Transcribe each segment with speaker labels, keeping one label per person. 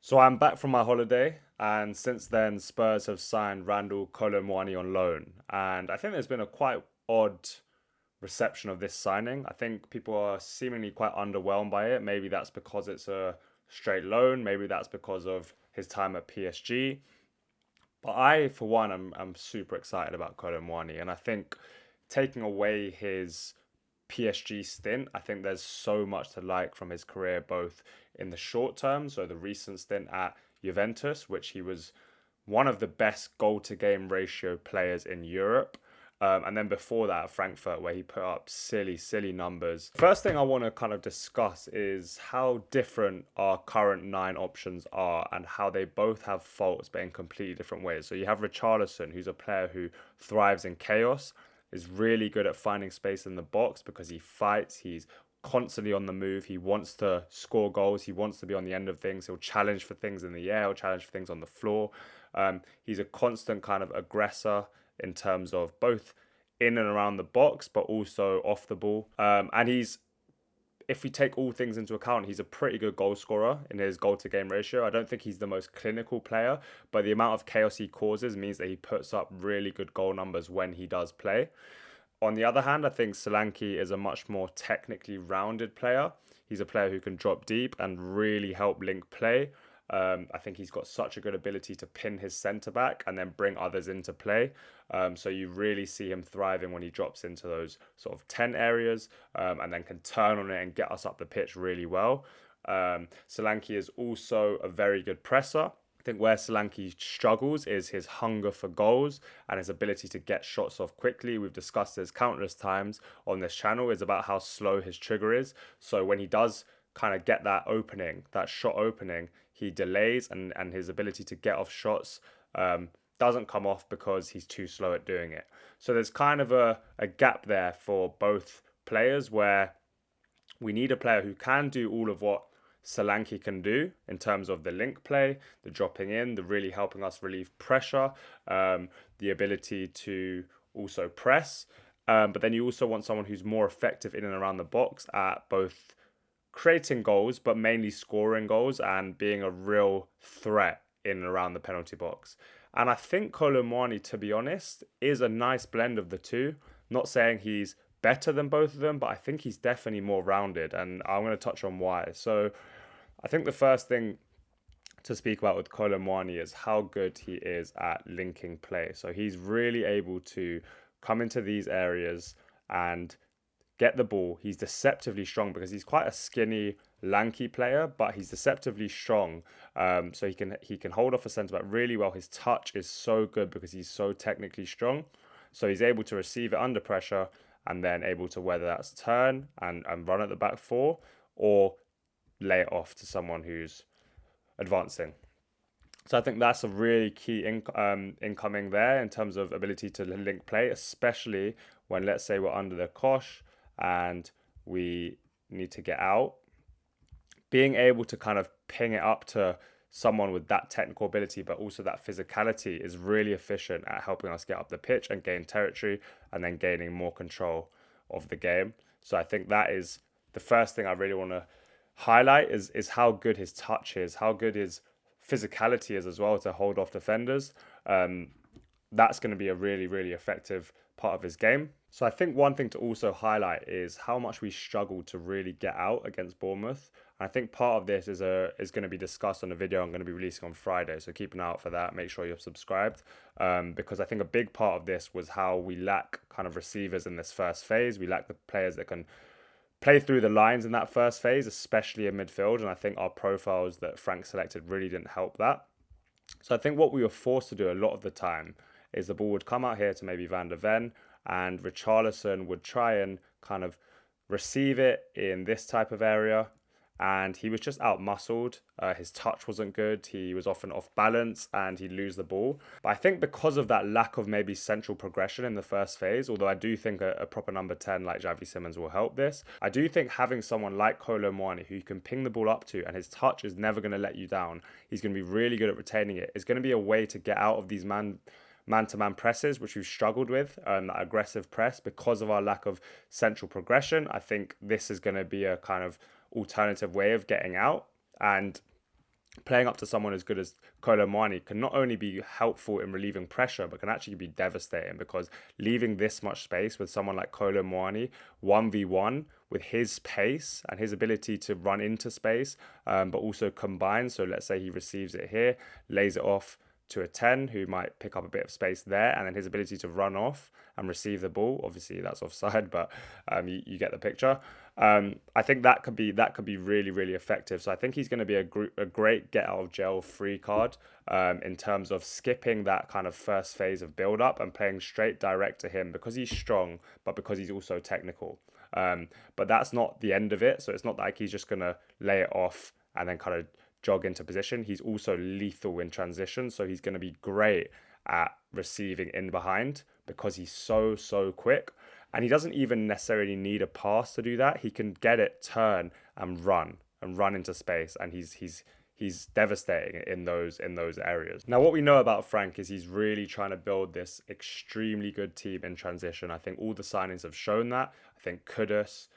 Speaker 1: So I'm back from my holiday, and since then, Spurs have signed Randal Kolo Muani on loan. And I think there's been a quite odd reception of this signing. I think people are seemingly quite underwhelmed by it. Maybe that's because it's a straight loan. Maybe that's because of his time at PSG. But I, for one, am super excited about Kolo Muani, and I think taking away his PSG stint, I think there's so much to like from his career, both in the short term, so the recent stint at Juventus, which he was one of the best goal to game ratio players in Europe. And then before that, at Frankfurt, where he put up silly, silly numbers. First thing I want to kind of discuss is how different our current nine options are and how they both have faults, but in completely different ways. So you have Richarlison, who's a player who thrives in chaos, is really good at finding space in the box because he fights, he's constantly on the move, he wants to score goals, he wants to be on the end of things, he'll challenge for things in the air, he'll challenge for things on the floor. He's a constant kind of aggressor in terms of both in and around the box, but also off the ball. And if we take all things into account, he's a pretty good goal scorer in his goal to game ratio. I don't think he's the most clinical player, but the amount of chaos he causes means that he puts up really good goal numbers when he does play. On the other hand, I think Solanke is a much more technically rounded player. He's a player who can drop deep and really help link play. I think he's got such a good ability to pin his centre back and then bring others into play. So you really see him thriving when he drops into those sort of 10 areas and then can turn on it and get us up the pitch really well. Solanke is also a very good presser. I think where Solanke struggles is his hunger for goals and his ability to get shots off quickly. We've discussed this countless times on this channel. It's about how slow his trigger is. So when he does kind of get that opening, that shot opening, he delays and his ability to get off shots doesn't come off because he's too slow at doing it. So there's kind of a gap there for both players where we need a player who can do all of what Solanke can do in terms of the link play, the dropping in, the really helping us relieve pressure, the ability to also press. But then you also want someone who's more effective in and around the box at both creating goals, but mainly scoring goals and being a real threat in and around the penalty box. And I think Kolo Muani, to be honest, is a nice blend of the two. Not saying he's better than both of them, but I think he's definitely more rounded. And I'm going to touch on why. So I think the first thing to speak about with Kolo Muani is how good he is at linking play. So he's really able to come into these areas and get the ball. He's deceptively strong because he's quite a skinny, lanky player, but he's deceptively strong. So he can hold off a centre back really well. His touch is so good because he's so technically strong. So he's able to receive it under pressure and then able to, whether that's turn and run at the back four or lay it off to someone who's advancing. So I think that's a really key incoming there in terms of ability to link play, especially when, let's say, we're under the cosh and we need to get out. Being able to kind of ping it up to someone with that technical ability, but also that physicality, is really efficient at helping us get up the pitch and gain territory and then gaining more control of the game. So I think that is the first thing I really want to highlight is how good his touch is, how good his physicality is as well to hold off defenders. That's going to be a really, really effective part of his game. So I think one thing to also highlight is how much we struggled to really get out against Bournemouth. And I think part of this is going to be discussed on a video I'm going to be releasing on Friday. So keep an eye out for that. Make sure you're subscribed. Because I think a big part of this was how we lack kind of receivers in this first phase. We lack the players that can play through the lines in that first phase, especially in midfield. And I think our profiles that Frank selected really didn't help that. So I think what we were forced to do a lot of the time is the ball would come out here to maybe Van der Ven, and Richarlison would try and kind of receive it in this type of area. And he was just out-muscled. His touch wasn't good. He was often off balance and he'd lose the ball. But I think because of that lack of maybe central progression in the first phase, although I do think a proper number 10 like Xavi Simons will help this, I do think having someone like Kolo Muani who you can ping the ball up to and his touch is never going to let you down. He's going to be really good at retaining it. It's going to be a way to get out of these man-to-man presses, which we've struggled with, that aggressive press because of our lack of central progression. I think this is going to be a kind of alternative way of getting out. And playing up to someone as good as Kolo Muani can not only be helpful in relieving pressure, but can actually be devastating, because leaving this much space with someone like Kolo Muani, 1v1, with his pace and his ability to run into space, but also combine. So let's say he receives it here, lays it off to a 10 who might pick up a bit of space there, and then his ability to run off and receive the ball. Obviously that's offside, but you get the picture. I think that could be really, really effective. So I think he's going to be a great get out of jail free card, in terms of skipping that kind of first phase of build up and playing straight direct to him, because he's strong, but because he's also technical. But that's not the end of it. So it's not like he's just going to lay it off and then kind of jog into position. He's also lethal in transition. So he's going to be great at receiving in behind, because he's so quick. And he doesn't even necessarily need a pass to do that. He can get it, turn, and run into space. And he's devastating in those areas. Now, what we know about Frank is he's really trying to build this extremely good team in transition. I think all the signings have shown that. I think Kudus,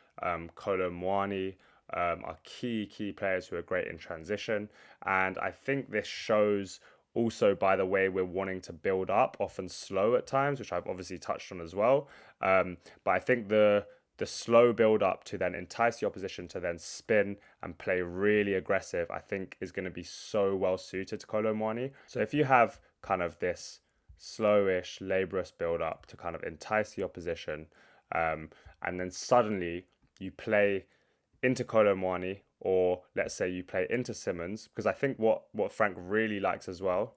Speaker 1: Kolo Muani, are key players who are great in transition. And I think this shows also by the way we're wanting to build up, often slow at times, which I've obviously touched on as well. But I think the slow build up to then entice the opposition to then spin and play really aggressive, I think is going to be so well suited to Kolo Muani. So if you have kind of this slowish, laborious build up to kind of entice the opposition, and then suddenly you play into Kolo Muani, or let's say you play into Simmons, because I think what Frank really likes as well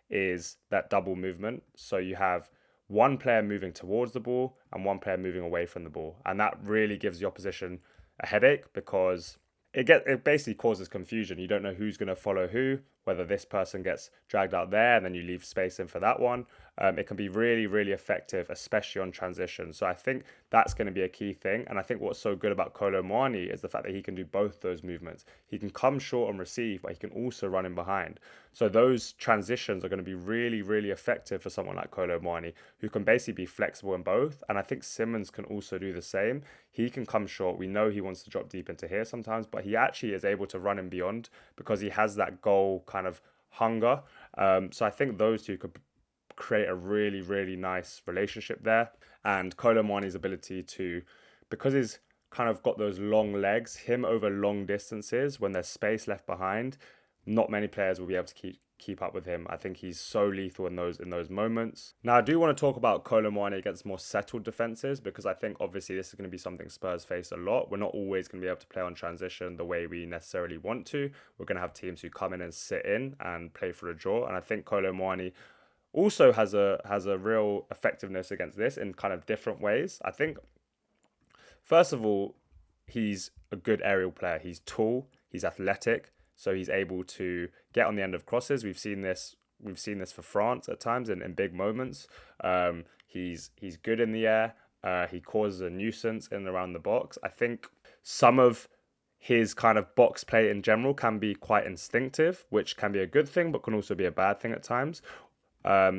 Speaker 1: is that double movement. So you have one player moving towards the ball and one player moving away from the ball, and that really gives the opposition a headache, because it basically causes confusion. You don't know who's going to follow who, whether this person gets dragged out there and then you leave space in for that one. It can be really, really effective, especially on transition. So I think that's going to be a key thing. And I think what's so good about Kolo Muani is the fact that he can do both those movements. He can come short and receive, but he can also run in behind. So those transitions are going to be really, really effective for someone like Kolo Muani, who can basically be flexible in both. And I think Simmons can also do the same. He can come short. We know he wants to drop deep into here sometimes, but he actually is able to run in beyond, because he has that goal kind of hunger. So I think those two could create a really, really nice relationship there. And Kolo Muani's ability to, because he's kind of got those long legs, him over long distances, when there's space left behind, not many players will be able to keep up with him. I think he's so lethal in those moments. Now, I do want to talk about Kolo Muani against more settled defenses, because I think obviously this is going to be something Spurs face a lot. We're not always going to be able to play on transition the way we necessarily want to. We're going to have teams who come in and sit in and play for a draw. And I think Kolo Muani also has a real effectiveness against this in kind of different ways. I think, first of all, he's a good aerial player. He's tall, he's athletic, so he's able to get on the end of crosses. We've seen this for France at times in big moments. He's good in the air. He causes a nuisance in and around the box. I think some of his kind of box play in general can be quite instinctive, which can be a good thing, but can also be a bad thing at times.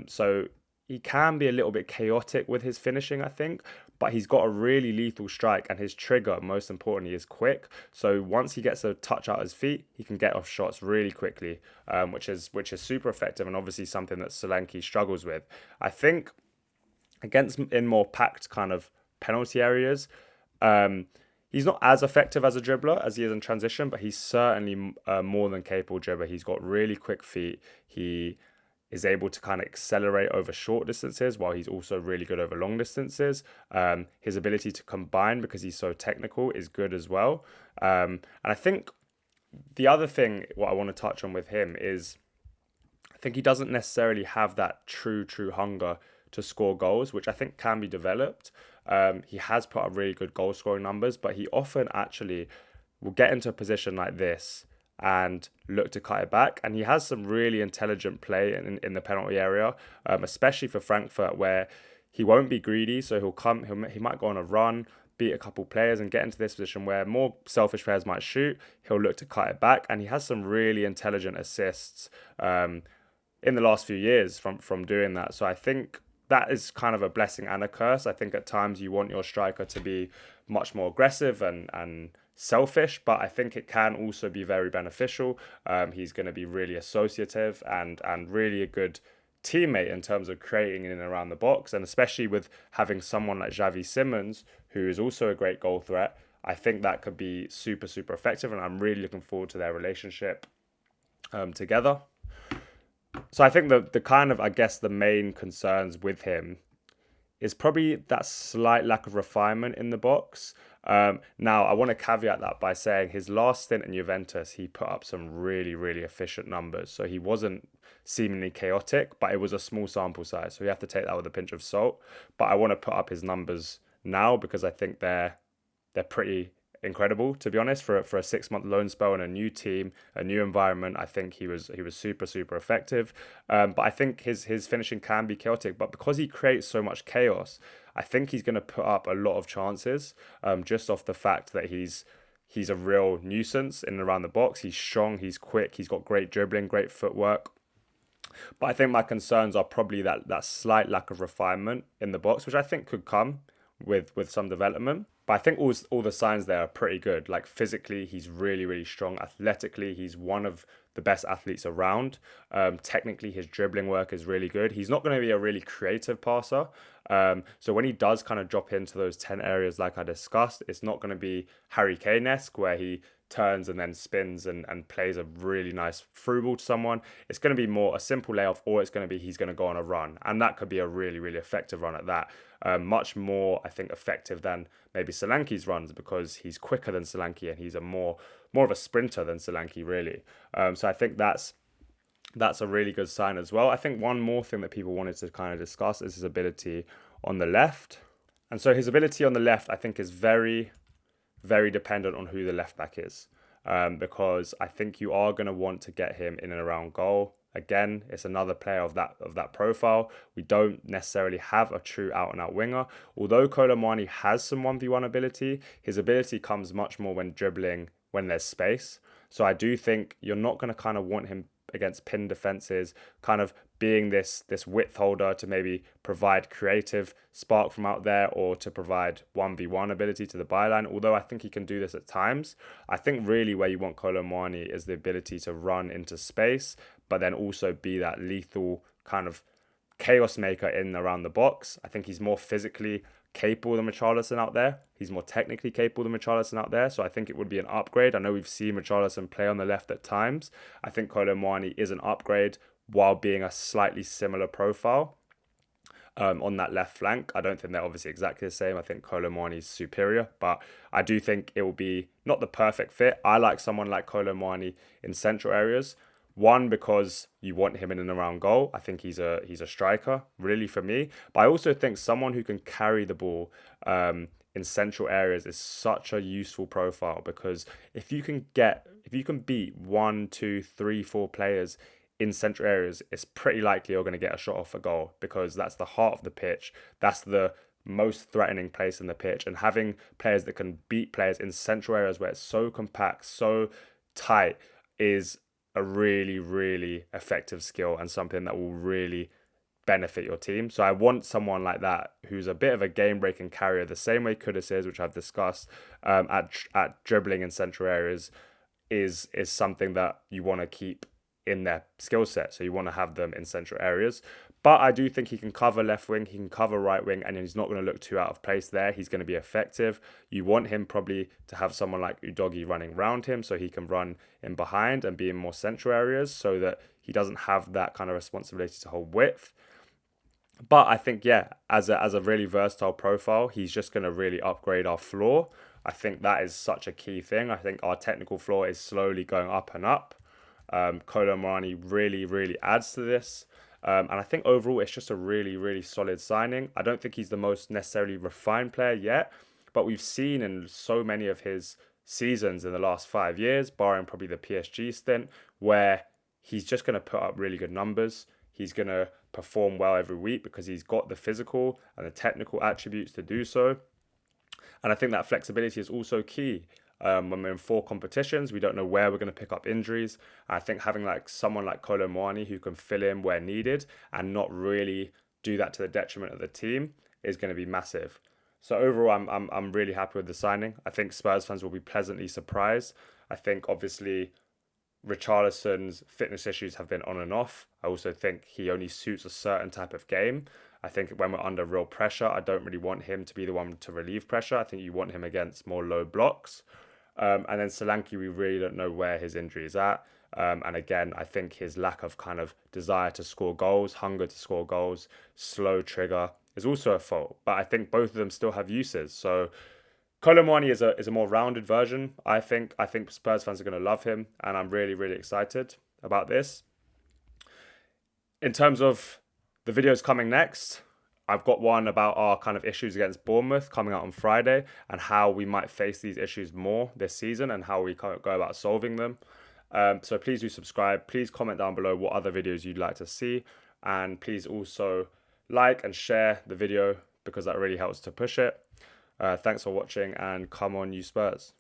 Speaker 1: So he can be a little bit chaotic with his finishing, I think, but he's got a really lethal strike, and his trigger, most importantly, is quick. So once he gets a touch out his feet, he can get off shots really quickly, which is super effective, and obviously something that Solanke struggles with. I think against in more packed kind of penalty areas, he's not as effective as a dribbler as he is in transition, but he's certainly more than capable dribbler. He's got really quick feet. He is able to kind of accelerate over short distances, while he's also really good over long distances. His ability to combine, because he's so technical, is good as well. And I think the other thing, what I want to touch on with him is, I think he doesn't necessarily have that true hunger to score goals, which I think can be developed. He has put up really good goal scoring numbers, but he often actually will get into a position like this and look to cut it back. And he has some really intelligent play in the penalty area, especially for Frankfurt, where he won't be greedy. So he might go on a run, beat a couple players, and get into this position where more selfish players might shoot. He'll look to cut it back, and he has some really intelligent assists in the last few years from doing that. So I think that is kind of a blessing and a curse. I think at times you want your striker to be much more aggressive and selfish, but I think it can also be very beneficial. He's going to be really associative and really a good teammate in terms of creating in and around the box, and especially with having someone like Xavi Simons, who is also a great goal threat. I think that could be super, super effective, and I'm really looking forward to their relationship together. So I think the kind of, I guess, the main concerns with him is probably that slight lack of refinement in the box. Now, I want to caveat that by saying his last stint in Juventus, he put up some really, really efficient numbers. So he wasn't seemingly chaotic, but it was a small sample size. So you have to take that with a pinch of salt. But I want to put up his numbers now because I think they're pretty incredible, to be honest. For a 6 month loan spell in a new team, a new environment, I think he was super, super effective. But I think his finishing can be chaotic, but because he creates so much chaos, I think he's going to put up a lot of chances, just off the fact that he's a real nuisance in and around the box. He's strong, he's quick, he's got great dribbling, great footwork. But I think my concerns are probably that slight lack of refinement in the box, which I think could come with some development. But I think all the signs there are pretty good. Like physically, he's really, really strong. Athletically, he's one of the best athletes around. Technically, his dribbling work is really good. He's not going to be a really creative passer. So when he does kind of drop into those 10 areas like I discussed, it's not going to be Harry Kane-esque where he turns and then spins and plays a really nice through ball to someone. It's going to be more a simple layoff, or it's going to be he's going to go on a run. And that could be a really, really effective run at that. Much more, I think, effective than maybe Solanke's runs because he's quicker than Solanke and he's a more of a sprinter than Solanke, really. So I think that's a really good sign as well. I think one more thing that people wanted to kind of discuss is his ability on the left. And so his ability on the left, I think, is very, very dependent on who the left back is, because I think you are going to want to get him in and around goal. Again, it's another player of that profile. We don't necessarily have a true out-and-out winger. Although Kolo Muani has some 1v1 ability, his ability comes much more when dribbling, when there's space. So I do think you're not going to kind of want him against pin defenses, kind of being this width holder to maybe provide creative spark from out there or to provide 1v1 ability to the byline. Although I think he can do this at times. I think really where you want Kolo Muani is the ability to run into space, but then also be that lethal kind of chaos maker in and around the box. I think he's more physically capable than Richarlison out there. He's more technically capable than Richarlison out there. So I think it would be an upgrade. I know we've seen Richarlison play on the left at times. I think Kolo Muani is an upgrade while being a slightly similar profile on that left flank. I don't think they're obviously exactly the same. I think Kolo Muani is superior, but I do think it will be not the perfect fit. I like someone like Kolo Muani in central areas. One, because you want him in and around goal. I think he's a striker, really, for me. But I also think someone who can carry the ball in central areas is such a useful profile, because if you can beat 1, 2, 3, 4 players in central areas, it's pretty likely you're going to get a shot off a goal, because that's the heart of the pitch. That's the most threatening place in the pitch. And having players that can beat players in central areas where it's so compact, so tight, is a really, really effective skill and something that will really benefit your team. So I want someone like that who's a bit of a game-breaking carrier, the same way Kudus is, which I've discussed, at dribbling in central areas, is something that you want to keep in their skill set. So you want to have them in central areas. But I do think he can cover left wing, he can cover right wing, and he's not going to look too out of place there. He's going to be effective. You want him probably to have someone like Udogie running around him so he can run in behind and be in more central areas so that he doesn't have that kind of responsibility to hold width. But I think, yeah, as a really versatile profile, he's just going to really upgrade our floor. I think that is such a key thing. I think our technical floor is slowly going up and up. Kolo Muani really, really adds to this. And I think overall it's just a really, really solid signing. I don't think he's the most necessarily refined player yet, but we've seen in so many of his seasons in the last 5 years, barring probably the PSG stint, where he's just going to put up really good numbers. He's going to perform well every week because he's got the physical and the technical attributes to do so. And I think that flexibility is also key. When we're in 4 competitions, we don't know where we're going to pick up injuries. I think having like someone like Kolo Muani who can fill in where needed and not really do that to the detriment of the team is going to be massive. So overall, I'm really happy with the signing. I think Spurs fans will be pleasantly surprised. I think obviously Richarlison's fitness issues have been on and off. I also think he only suits a certain type of game. I think when we're under real pressure, I don't really want him to be the one to relieve pressure. I think you want him against more low blocks. And then Solanke, we really don't know where his injury is at. And again, I think his lack of kind of desire to score goals, hunger to score goals, slow trigger is also a fault. But I think both of them still have uses. So Kolo Muani is a more rounded version. I think Spurs fans are going to love him, and I'm really, really excited about this. In terms of the videos coming next, I've got one about our kind of issues against Bournemouth coming out on Friday and how we might face these issues more this season and how we go about solving them. So please do subscribe. Please comment down below what other videos you'd like to see. And please also like and share the video because that really helps to push it. Thanks for watching, and come on, you Spurs.